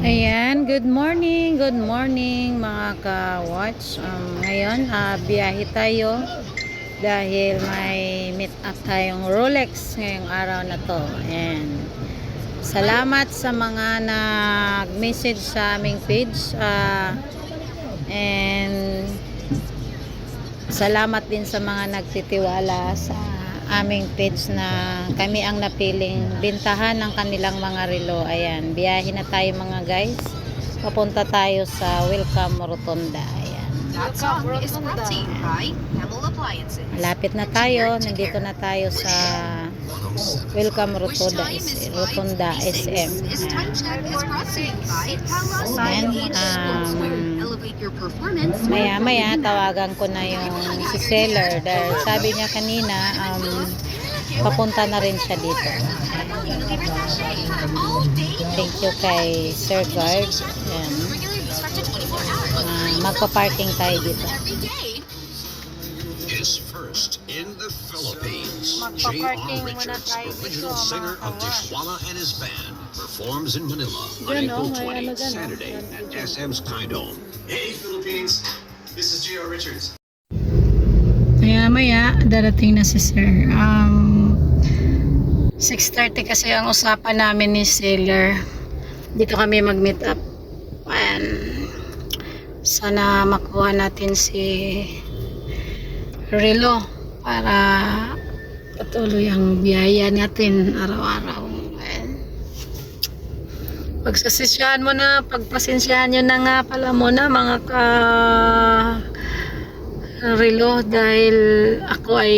Ayan, good morning mga ka-watch. Ngayon, biyahe tayo dahil may meet up tayong Rolex ngayong araw na to. And salamat sa mga nag-message sa aming page. And salamat din sa mga nagtitiwala sa aming page na kami ang napiling bintahan ng kanilang mga relo. Ayan, biyahe na tayo mga guys. Papunta tayo sa Welcome Rotonda. Ayan. Malapit na tayo. Nandito na tayo sa Welcome Rotonda SM. Ayan. Maya tawagan ko na yung si seller dahil sabi niya kanina papunta na rin siya dito. Thank you kay Sir Guard. Ayan. Magpa-parking tayo dito. Is first in the Philippines. Magpa-parking J.R. muna Richards, tayo original dito, singer mga of kawas. Dishwalla and his band, performs in Manila on Dyan, April may 20, ano dyan, Saturday dyan, at dyan. SM Skydome. Hey Philippines, this is J.R. Richards. Maya darating na si Sir. 6:30 kasi ang usapan namin ni seller. Dito kami mag-meet up. Sana makuha natin si Relo para patuloy ang biyaya natin araw-araw. Pagsasisyahan mo na, pagpasensyahan nyo na nga pala muna mga Relo dahil ako ay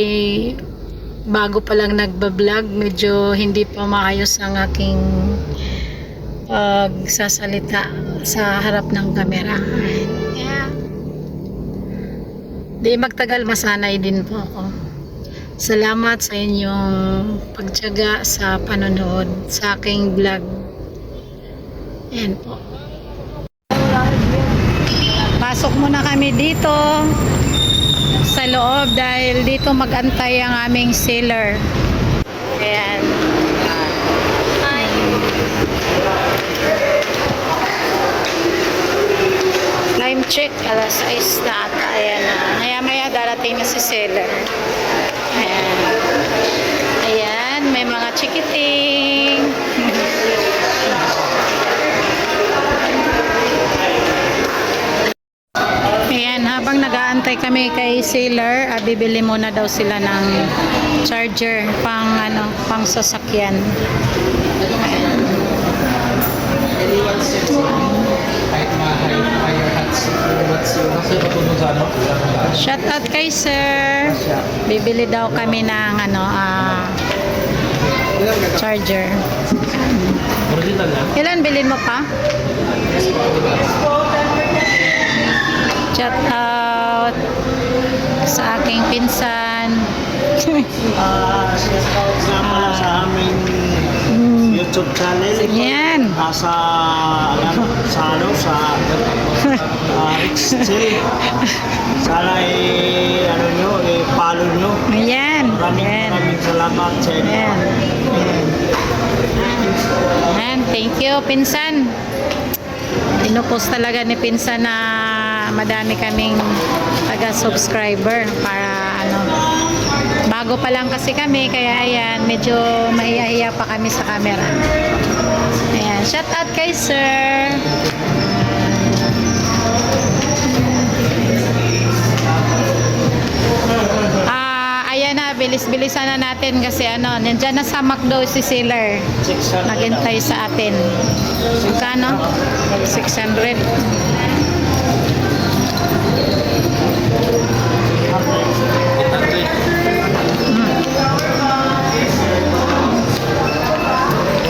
bago pa lang nagbablog, medyo hindi pa maayos ang aking pagsasalita sa harap ng kamera. Di magtagal, masanay din po ako. Salamat sa inyong pagtiyaga sa panonood sa aking vlog. Ayan po. Pasok muna kami dito sa loob dahil dito mag-antay ang aming seller. Ayan. Hi. Time check, alas 6 na ata. Ayan na. Maya darating na si seller. Ayan. Ayan, may mga chikiting. Ayan, habang nag-aantay kami kay seller, bibili muna daw sila ng charger pang sasakyan. Shout out kay sir. Bibili daw kami ng charger. Ilan bilhin mo pa? Shout out sa aking pinsan. Shout out nga pala sa aming YouTube channel. Yan. Sa Excel. Sana follow nyo. Ayan. Maraming salamat sa inyo. Ayan. Ayan. Thank you, pinsan. Pinupost talaga ni pinsan na madami kaming taga-subscriber para bago pa lang kasi kami, kaya ayan, medyo mahiya-hiya pa kami sa camera. Ayan, shout out kay sir. Ayan na, bilis-bilisan na natin kasi nandyan na sa McDo si seller. Naghintay sa atin. Magkano? 600.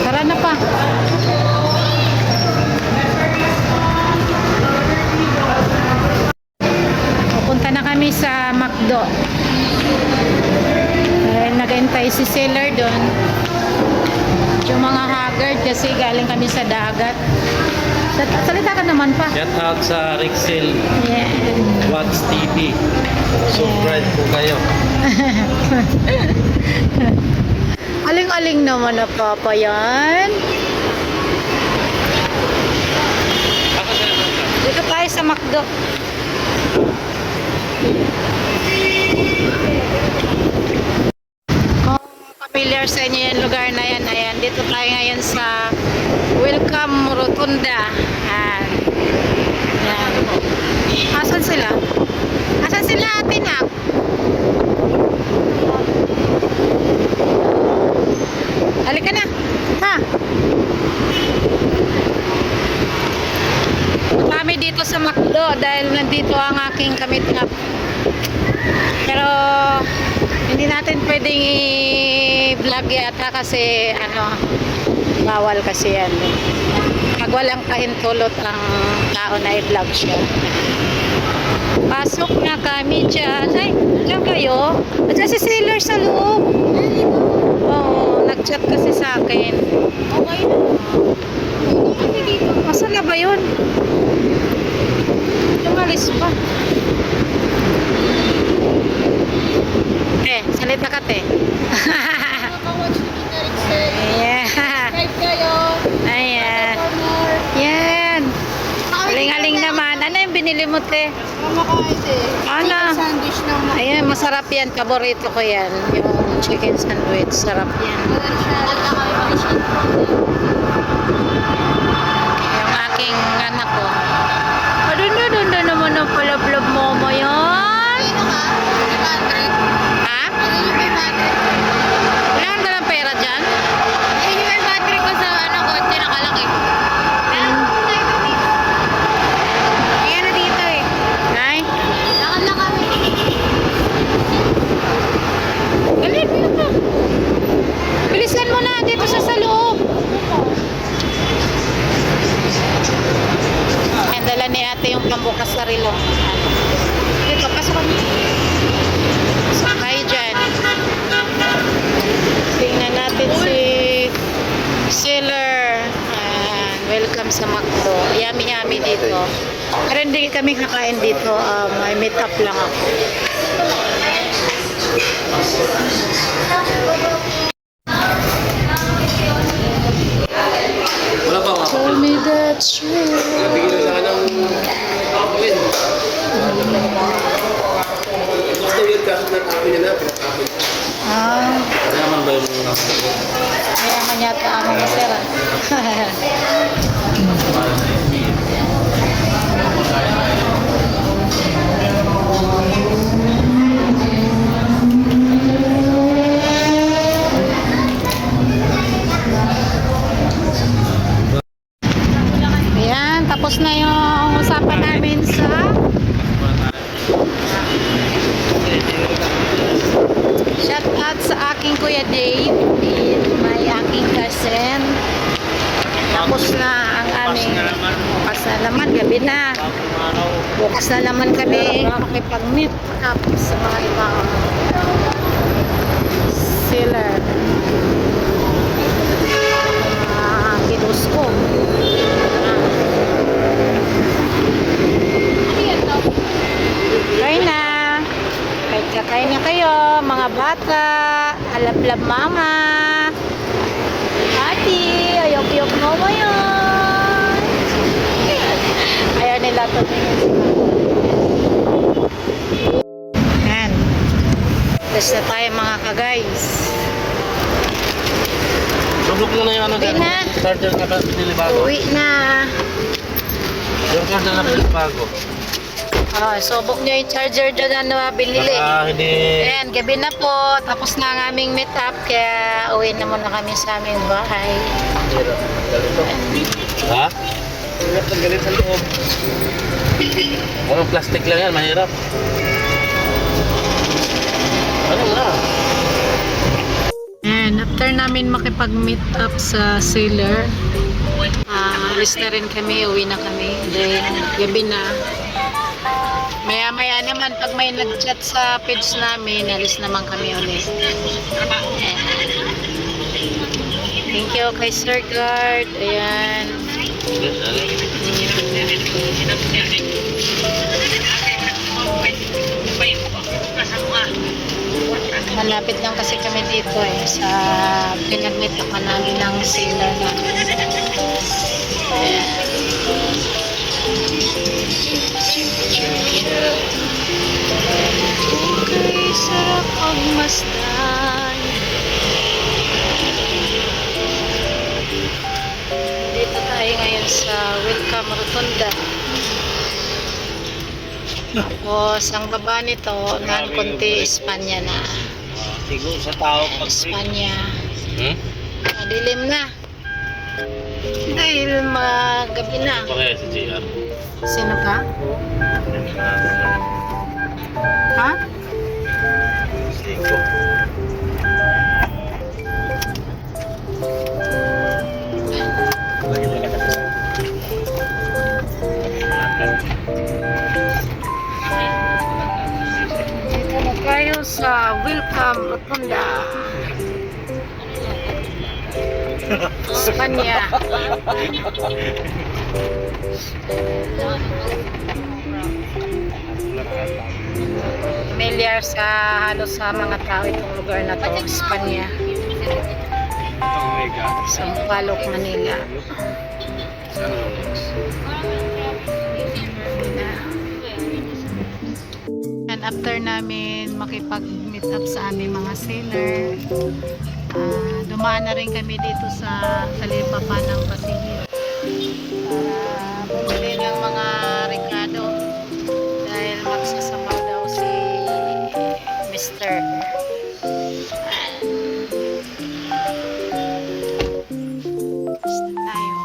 Tara na pa. Pupunta na kami sa McDo. Naghintay si seller doon. Yung mga haggard kasi galing kami sa dagat. Salita ka naman pa. Shout out sa Rexel Yeah. Watch TV. Subscribe po kayo. Aling-aling naman na papa yan. Dito tayo sa McDo. Kung familiar sa inyo yung lugar na yan, ayan, dito tayo ngayon sa Welcome Rotunda. Ayan. Ayan. Asan sila? Asan sila, Ate Nak? Halika na. Ha? Kami dito sa McDo dahil nandito ang aking kamit-up. Pero hindi natin pwedeng i-vlog yata kasi ano, bawal kasi yan. Pag walang pahintulot ang tao na i-vlog siya. Pasok na kami dyan. Ay, dyan kayo? At si Sailor sa loob. Oo, nag-chat kasi sa akin. Okay na. Masal na ba yun? Lumalis pa. Salita ka, te. Yeah. Ayan. Yan. Aling-aling naman. Ano yung binili mo, te? Ano? Sandwich ng Ayan, masarap yan. Paborito ko yan. Yung chicken sandwich. Sarap yan. Yung aking anak ko. Doon naman ang palablab mo mo yun. Ha? Wala kang dalang pera dyan? Ay? Galit dito. Bilisan mo na dito sa loob. Ang dala ni ate yung pambukas sa rilo. Dito, pasok kami. Sakay dyan. Tingnan natin si Sailor. Welcome sa McDo. Yummy dito. Pero hindi kami kakain dito. May meet up lang ako. Wala pa nga. Tell me that's true. Napigilan na ka ng gawin. Basta yun kasi nag-amin na pinag-amin. Ano naman ba yung mga Kaya man yata ako masera. Ayan, tapos na yung usapan namin sa shout out sa aking Kuya Dave, may aking cousin. Tapos na ang aming bukas na naman, gabi na. Bukas na naman kami makipag-meet up sa mga ibang seller. Kilos ko. Kain na. Kain na kayo, mga bata. Alablab mama. Ati, ayok-yok mo mo yun. Ayaw nila tumingin sa yan. Tapos na tayo mga ka-guys. Subok mo na yung ano Uwi dyan. na. Charger na pinili bago. Uwi na. Yung charger na pinili bago. Subok nyo yung charger dyan na binili. Hindi. Ayan, gabi na po. Tapos na ang aming meet up. Kaya uwi na muna kami sa aming bahay. Hirap. Ganito. Ha? Hirap ng galit sa loob. Mga plastic lang yan, mahirap. Ano na? And after namin makipag-meet up sa Sailor, alis na rin kami, uwi na kami. Then, gabi na. Maya-maya naman, pag may nag-chat sa page namin, alis naman kami ulit. Thank you kay Sir Guard. Ayan. Malapit lang kasi kami dito sa pinag-meet up namin ng Sailor na. Okay, sarap pagmasdan. Dito tayo ngayon sa Welcome Rotunda. Tapos, ang baba nito, nan konti Espanya na. Siguro sa tao pag Espanya. Hmm? Madilim na. Dahil magabi na. Pareha si JR. Sino ka? Ha? Dito na tayo sa Welcome Rotunda. Espanya. Familiar sa halos sa mga tao itong lugar na to, Espanya. Sampaloc, Manila. And after namin makipag-meet up sa aming mga seller, dumaan na rin kami dito sa Talipapa ng Pasig para bumili ng mga rekado dahil magsasama daw si Mr. Basta tayo.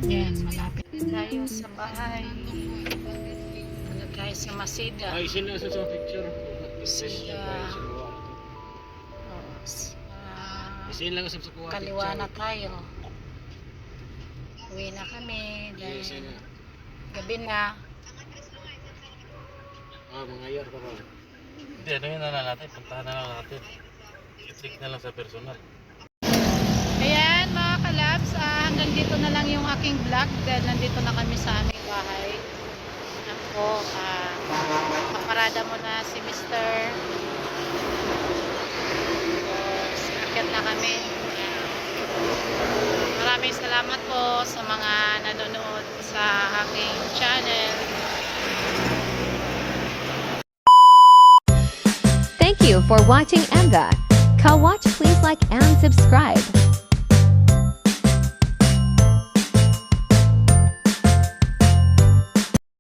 Yan, malapit tayo sa bahay. Malagay sa Masida. Ay, sino sa picture? Masida. Isin lang sa kuha. Kaliwa na tayo. Uwi na kami dahil gabi na. Mga yar pa ba? Hindi, ano yun na lang natin. Puntahan na lang natin. I-trick na lang sa personal. Ayan mga kalabs, hanggang dito na lang yung aking vlog dahil nandito na kami sa aming bahay. Ako, kaparada mo na si Mr. Sakit na kami. Maraming salamat po sa mga nanonood sa aking channel. Thank you for watching Amga. Ka watch, please like and subscribe.